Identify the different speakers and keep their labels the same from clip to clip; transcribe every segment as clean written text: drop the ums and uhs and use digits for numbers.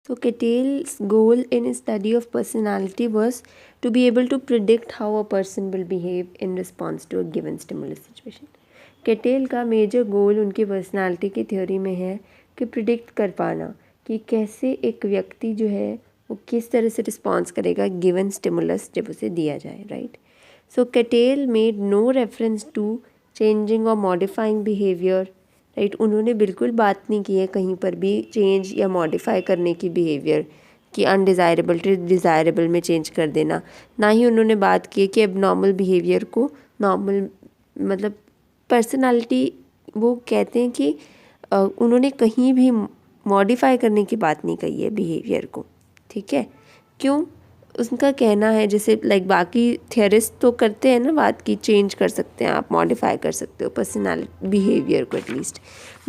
Speaker 1: So Catel's goal in his study of personality was to be able to predict how a person will behave in response to a given stimulus situation. Cattell का major goal उनकी personality की theory में है कि predict कर पाना कि कैसे एक व्यक्ति जो है वो किस तरह से रिस्पॉन्स करेगा गिवन स्टिमुलस जब उसे दिया जाए, right. So Cattell made no reference to changing or modifying behaviour, right. उन्होंने बिल्कुल बात नहीं की है कहीं पर भी चेंज या मॉडिफाई करने की बिहेवियर कि अनडिज़ायरेबल टू डिज़ायरेबल में चेंज कर देना. ना ही उन्होंने बात की है कि अब नॉर्मल बिहेवियर को नॉर्मल मतलब पर्सनालिटी वो कहते हैं कि उन्होंने कहीं भी मॉडिफाई करने की बात नहीं कही है बिहेवियर को, ठीक है. क्यों? उनका कहना है जैसे लाइक बाकी थियरिस्ट तो करते हैं ना बात की चेंज कर सकते हैं आप, मॉडिफाई कर सकते हो पर्सनालिटी बिहेवियर को at least,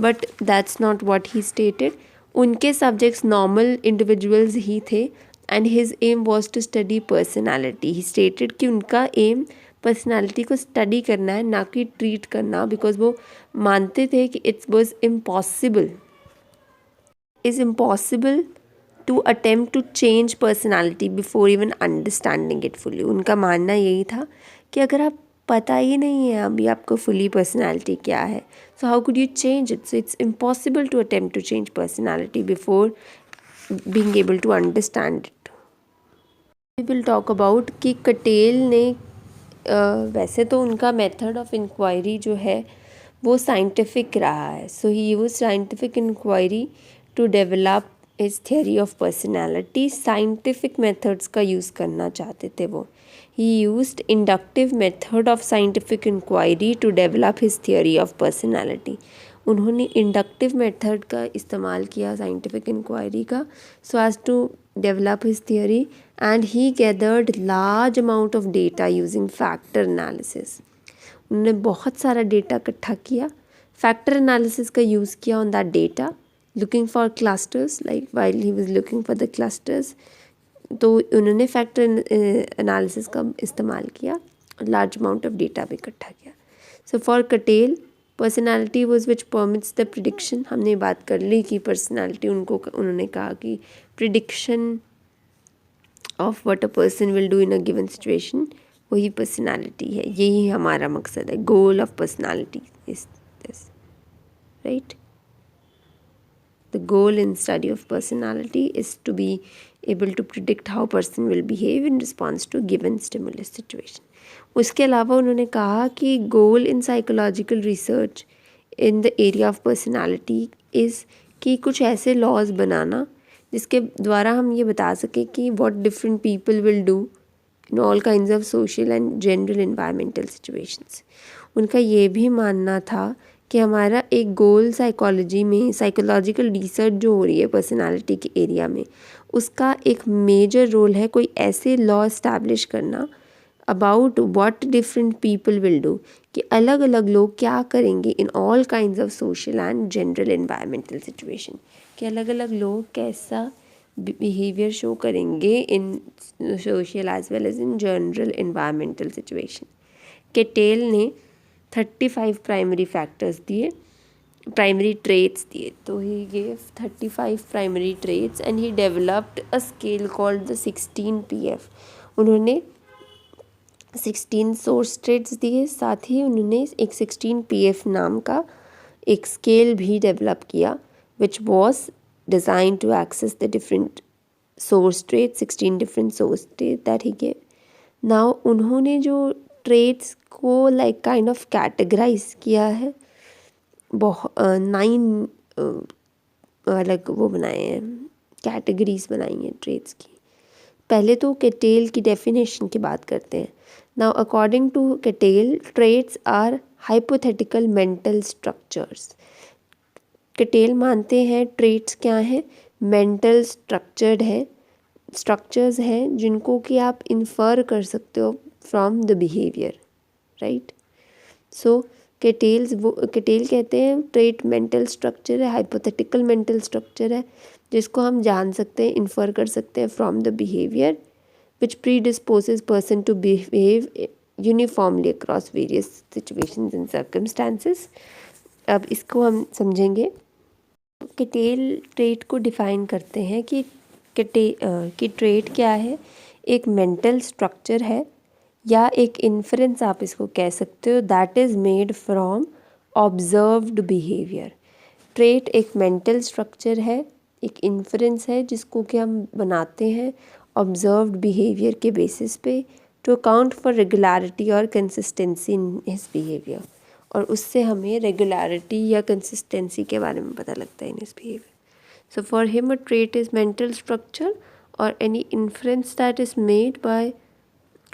Speaker 1: but that's not what he stated. उनके सब्जेक्ट्स नॉर्मल इंडिविजुअल्स ही थे and his aim was to study personality. He stated कि उनका एम पर्सनालिटी को स्टडी करना है ना कि ट्रीट करना, बिकॉज वो मानते थे कि it's was impossible to attempt to change personality before even understanding it fully. उनका मानना यही था कि अगर आप पता ही नहीं है अभी आपको फुली पर्सनालिटी क्या है, so how could you change it. So it's impossible to attempt to change personality before being able to understand it. We will talk about कि कटेल ने वैसे तो उनका मेथड ऑफ इंक्वायरी जो है वो साइंटिफिक रहा है. So he use scientific inquiry to develop his theory of personality. Scientific methods का यूज़ करना चाहते थे वो. He used inductive method of scientific inquiry to develop his theory of personality. उन्होंने इंडक्टिव मेथड का इस्तेमाल किया साइंटिफिक इंक्वायरी का so as to develop his theory and he gathered large amount of data using factor analysis. उन्होंने बहुत सारा data इकट्ठा किया, फैक्टर एनालिसिस का यूज़ किया on that data, looking for clusters, like while he was looking for the clusters, तो उन्होंने factor analysis का इस्तेमाल किया, लार्ज अमाउंट ऑफ डेटा भी इकट्ठा किया. सो फॉर कटेल personality was which permits the prediction. हमने बात कर ली कि पर्सनालिटी उन्होंने कहा कि prediction of what a person will do in a given situation वही पर्सनालिटी है. यही हमारा मकसद है. Goal of personality is this, right. The goal in study of personality is to be able to predict how person will behave in response to given stimulus situation. उसके अलावा उन्होंने कहा कि goal in psychological research in the area of personality is कि कुछ ऐसे laws बनाना जिसके द्वारा हम ये बता सकें कि what different people will do in all kinds of social and general environmental situations. उनका ये भी मानना था कि हमारा एक गोल साइकोलॉजी में साइकोलॉजिकल रिसर्च जो हो रही है पर्सनालिटी के एरिया में उसका एक मेजर रोल है कोई ऐसे लॉ इस्टेब्लिश करना about what different people will do, कि अलग अलग लोग क्या करेंगे in all kinds of social and general environmental situation, कि अलग अलग लोग कैसा बिहेवियर शो करेंगे in social as well as in general environmental situation. Cattell ने 35 प्राइमरी फैक्टर्स दिए, प्राइमरी ट्रेट्स दिए. तो he gave 35 primary traits and he developed a scale called the 16 PF. उन्होंने 16 सोर्स ट्रेट्स दिए, साथ ही उन्होंने एक 16 PF नाम का एक स्केल भी डेवलप किया which was design to access the different source trait, 16 different source trait that he gave. Now उन्होंने जो ट्रेट्स को लाइक काइंड ऑफ कैटेगराइज किया है, 9 अलग वो बनाए हैं, कैटेगरीज बनाई हैं ट्रेट्स की. पहले तो कैटेल की डेफिनेशन की बात करते हैं. Now according to Cattell traits are hypothetical mental structures. Cattell मानते हैं ट्रेट्स क्या हैं, मेंटल स्ट्रक्चर्स हैं जिनको कि आप इन्फर कर सकते हो from the behaviour, right. So cattail कहते हैं ट्रेट मेंटल स्ट्रक्चर है, हाइपोथेटिकल मेंटल स्ट्रक्चर है जिसको हम जान सकते हैं, इन्फर कर सकते हैं from the behaviour which predisposes person to behave uniformly across various situations and circumstances. अब इसको हम समझेंगे. कैटेल ट्रेट को डिफाइन करते हैं कि कि ट्रेट क्या है, एक मेंटल स्ट्रक्चर है या एक इन्फ्रेंस आप इसको कह सकते हो, that is made from observed behaviour. Trait एक मेंटल स्ट्रक्चर है, एक इन्फ्रेंस है जिसको कि हम बनाते हैं ऑब्जर्व्ड बिहेवियर के बेसिस पे टू अकाउंट फॉर रेगुलरिटी और कंसिस्टेंसी इन हिज बिहेवियर, और उससे हमें रेगुलरिटी या कंसिस्टेंसी के बारे में पता लगता है in his behaviour. So for him a trait is mental structure or any inference that is made by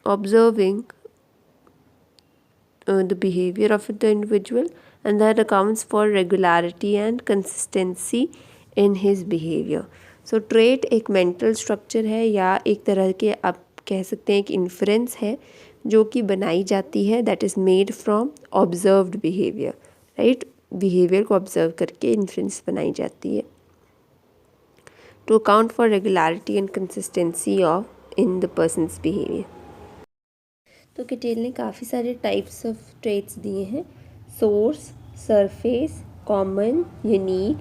Speaker 1: observing the behavior of the individual, and that accounts for regularity and consistency in his behavior. So trait एक mental structure है या एक तरह के आप कह सकते हैं एक inference है जो कि बनाई जाती है, that is made from observed behavior, right? behavior को observe करके inference बनाई जाती है to account for regularity and consistency of in the person's behavior. तो कैटेल ने काफ़ी सारे टाइप्स ऑफ ट्रेट्स दिए हैं, source, surface, common, unique,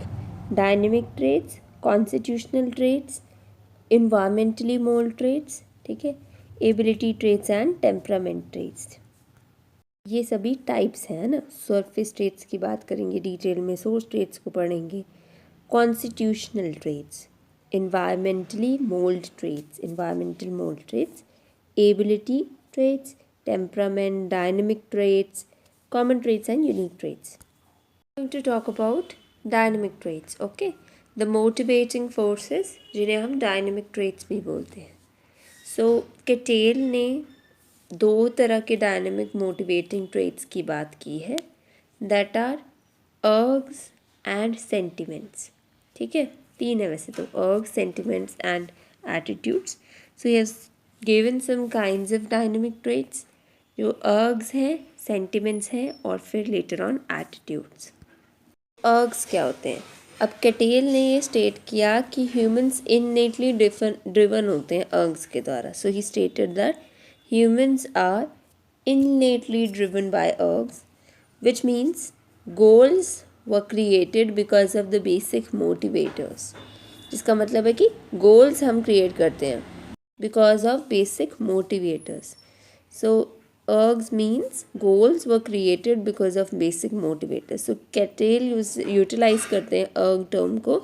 Speaker 1: dynamic traits, constitutional traits, environmentally mould traits, ठीक है, ability traits and temperament traits. ये सभी टाइप्स हैं ना। सरफेस ट्रेट्स की बात करेंगे डिटेल में, सोर्स ट्रेट्स को पढ़ेंगे, constitutional traits, environmental mold traits, ability traits, temperament, dynamic traits, common traits and unique traits. I'm going to talk about dynamic traits, okay? The motivating forces जिन्हें हम dynamic traits भी बोलते हैं। So cattail ने दो तरह के dynamic motivating traits की बात की है, that are urges and sentiments, ठीक है, तीन है वैसे तो, urges, sentiments and attitudes. So he has given some kinds of dynamic traits जो urges हैं, sentiments हैं और फिर later on attitudes. urges क्या होते हैं? अब कैटेल ने ये स्टेट किया कि humans innately driven होते हैं urges के द्वारा. So he stated that humans are innately driven by urges, which means goals were created because of the basic motivators. जिसका मतलब है कि goals हम create करते हैं because of basic motivators. So urges means goals were created because of basic motivators. So cattail utilize करते हैं urge term को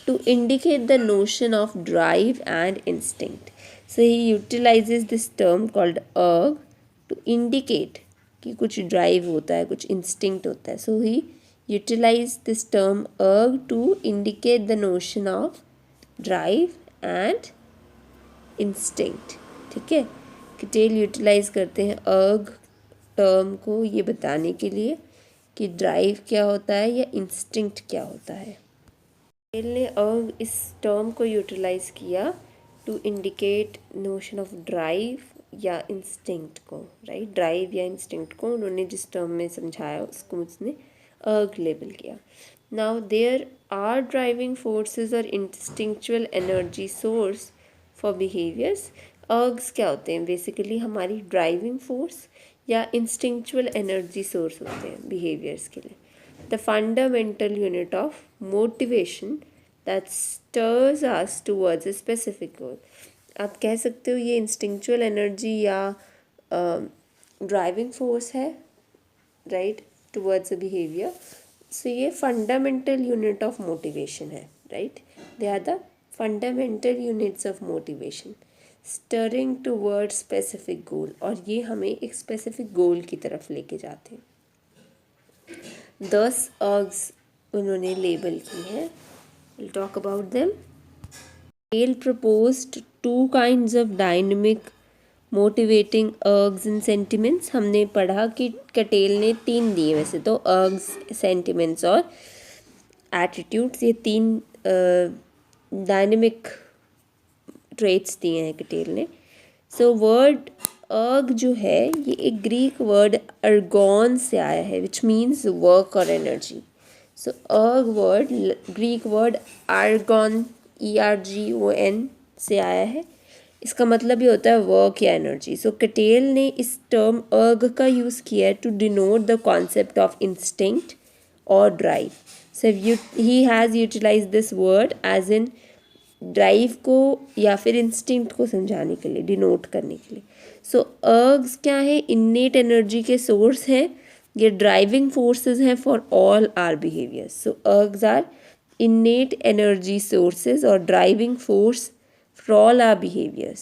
Speaker 1: to indicate the notion of drive and instinct. So he utilizes this term called urge to indicate कि कुछ drive होता है, कुछ instinct होता है. So he utilize this term urge to indicate the notion of drive and instinct, ठीक है। Cattail utilise करते हैं urge टर्म को ये बताने के लिए कि ड्राइव क्या होता है या इंस्टिंक्ट क्या होता है। कैटेल ने urge इस टर्म को यूटिलाइज किया to indicate notion of drive या इंस्टिंक्ट को, राइट। ड्राइव या इंस्टिंक्ट को उन्होंने जिस टर्म में समझाया उसको उसने urge लेबल किया। Now there are driving forces और instinctual energy source for behaviours. Urges क्या होते हैं? बेसिकली हमारी ड्राइविंग फोर्स या इंस्टिंक्चुअल एनर्जी सोर्स होते हैं बिहेवियर्स के लिए। The fundamental unit of motivation that stirs us towards a specific goal. आप कह सकते हो ये इंस्टिंक्चुअल एनर्जी या ड्राइविंग फोर्स है, right, towards a behaviour. So ये फंडामेंटल यूनिट ऑफ मोटिवेशन है, right. They are the fundamental units of motivation steering towards specific goal, और ये हमें एक स्पेसिफिक गोल की तरफ लेके जाते हैं। 10 अर्ग्स उन्होंने लेबल की हैं। Will talk about them. Hale proposed 2 kinds of dynamic motivating urges and sentiments। हमने पढ़ा कि कैटेल ने 3 दिए वैसे तो, urges, sentiments और attitudes, ये 3 डायनेमिक ट्रेट्स दिए हैं कैटेल ने। सो वर्ड अर्ग जो है ये एक ग्रीक वर्ड अर्गोन से आया है, विच मीन्स वर्क और एनर्जी। सो अर्ग word Greek word argon ERGON से आया है। इसका मतलब ये होता है वर्क या एनर्जी। सो कैटेल ने इस टर्म अर्ग का यूज़ किया है to denote the concept of instinct और drive. So he has utilized this word as in drive को या फिर इंस्टिंक्ट को समझाने के लिए, डिनोट करने के लिए. सो अर्ग्स क्या है, इन्नेट एनर्जी के सोर्स हैं, ये ड्राइविंग फोर्सेस हैं for all our behaviours. So urges are innate energy sources or driving force for all our behaviors.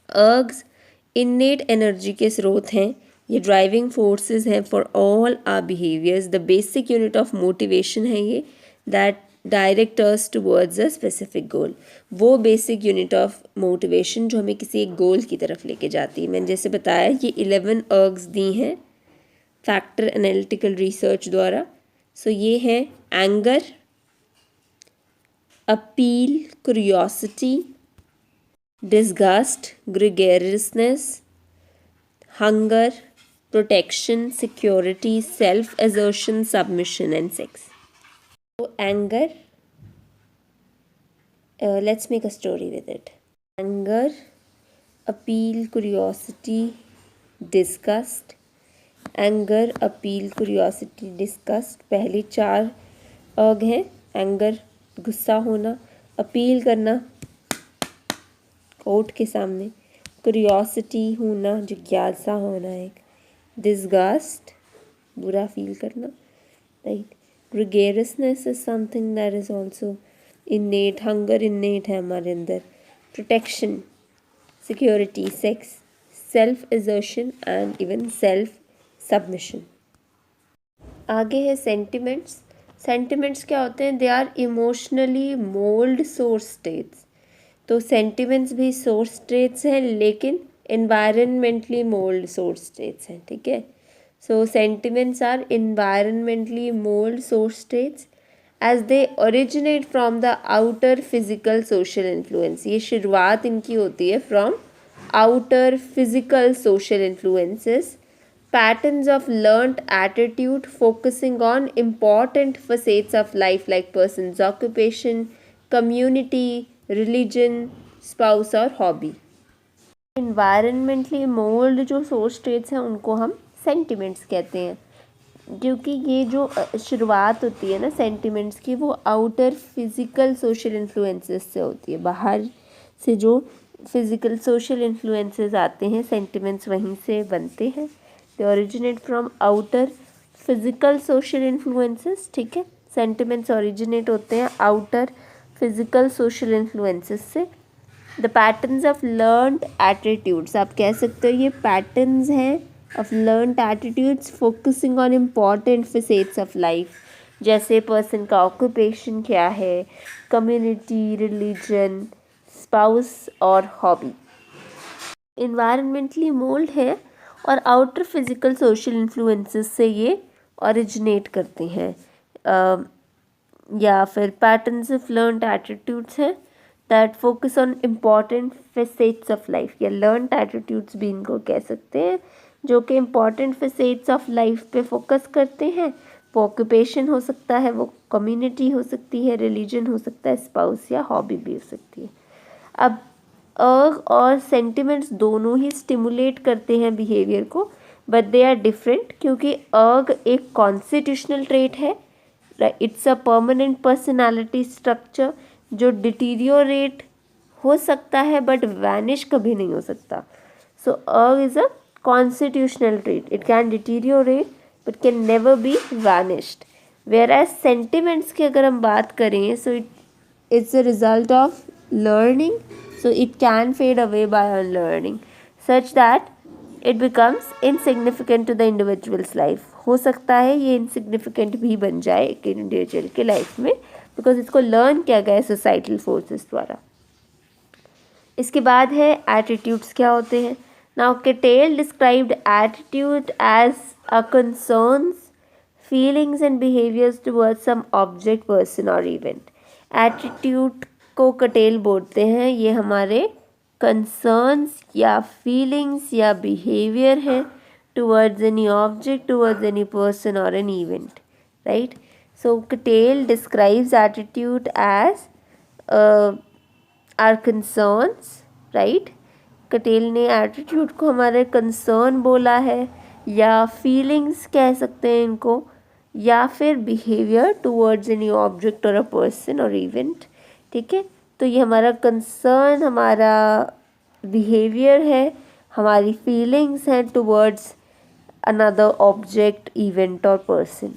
Speaker 1: Ergs innate energy के स्रोत हैं, ये ड्राइविंग फोर्सेस हैं for all our behaviours. The basic unit of motivation है ये, that direct us towards a specific goal. वो basic unit of motivation जो हमें किसी एक गोल की तरफ लेके जाती है. मैंने जैसे बताया ये 11 अर्ग्स दी हैं फैक्टर एनालिटिकल रिसर्च द्वारा. सो ये है anger, appeal, curiosity, disgust, gregariousness, hunger, protection, security, self-assertion, submission, and sex. So anger, let's make a story with it. Anger, appeal, curiosity, disgust. Anger, appeal, curiosity, disgust. पहली 4 अर्ग हैं. Anger गुस्सा होना, appeal करना court के सामने, curiosity होना, जिज्ञासा होना एक, डिस्गस्ट बुरा फील करना, right. Gregariousness is something that is also innate, hunger innate है हमारे अंदर, protection, security, sex, self assertion and even self submission. आगे है सेंटिमेंट्स. सेंटिमेंट्स क्या होते हैं, they are emotionally mould source states. तो सेंटिमेंट्स भी सोर्स स्टेट्स हैं लेकिन एनवायरनमेंटली मोल्ड सोर्स स्टेट्स हैं, ठीक है. So sentiments are environmentally mould source states as they originate from the outer physical social influence. ये शुरुआत इनकी होती है from outer physical social influences, patterns of learnt attitude focusing on important facets of life like person's occupation, community, religion, spouse और hobby. Environmentally mold जो source traits हैं उनको हम sentiments कहते हैं, क्योंकि ये जो शुरुआत होती है ना सेंटिमेंट्स की वो आउटर फिजिकल सोशल इन्फ्लुएंसेस से होती है. बाहर से जो फिजिकल सोशल इन्फ्लुएंसेस आते हैं सेंटिमेंट्स वहीं से बनते हैं. They originate from outer physical social influences, ठीक है. Sentiments originate होते हैं outer physical social influences से. The patterns of learned attitudes, आप कह सकते हो ये patterns हैं of learned attitudes focusing on important facets of life, जैसे person का occupation क्या है, community, religion, spouse और hobby. Environmentally mold है और आउटर फिजिकल सोशल इन्फ्लुएंसेस से ये ओरिजिनेट करते हैं. या फिर पैटर्न्स ऑफ लर्नड एटीट्यूड्स हैं that focus on important facets of life, या लर्नड एटीट्यूड्स भी इनको कह सकते हैं, जो कि इम्पॉर्टेंट फेसेट्स ऑफ लाइफ पे फोकस करते हैं. वो ऑक्यूपेशन हो सकता है, वो कम्युनिटी हो सकती है, रिलीजन हो सकता है, स्पाउस या हॉबी भी हो सकती है. अब अर्ग और सेंटिमेंट्स दोनों ही स्टिमुलेट करते हैं बिहेवियर को, बट दे आर डिफरेंट, क्योंकि अर्ग एक कॉन्स्टिट्यूशनल ट्रेट है. It's a permanent personality structure जो डिटीरियोरेट हो सकता है बट वैनिश कभी नहीं हो सकता. So erg is a constitutional trait, it can deteriorate but can never be vanished. Whereas sentiments की अगर हम बात करें, so it's a result of learning, so it can fade away by unlearning such that it becomes insignificant to the individual's life. हो सकता है ये insignificant भी बन जाए एक इंडिविजुअल के लाइफ में, बिकॉज इसको लर्न किया गया है सोसाइटल फोर्सेस द्वारा. इसके बाद है एटीट्यूड्स क्या होते हैं. Now Cattell described attitude as a concerns, feelings and behaviors towards some object, person or event. Attitude को कटेल बोलते हैं ये हमारे कंसर्न्स या फीलिंग्स या बिहेवियर है towards any object, towards any person or an event, right. So Cattell describes attitude as our concerns, right. Cattell ने एटीट्यूड को हमारे कंसर्न बोला है, या फीलिंग्स कह सकते हैं इनको, या फिर बिहेवियर टुवर्ड्स एनी ऑब्जेक्ट और अ पर्सन और इवेंट, ठीक है. तो ये हमारा कंसर्न, हमारा बिहेवियर है, हमारी फीलिंग्स हैं टुवर्ड्स अनदर ऑब्जेक्ट, इवेंट और पर्सन।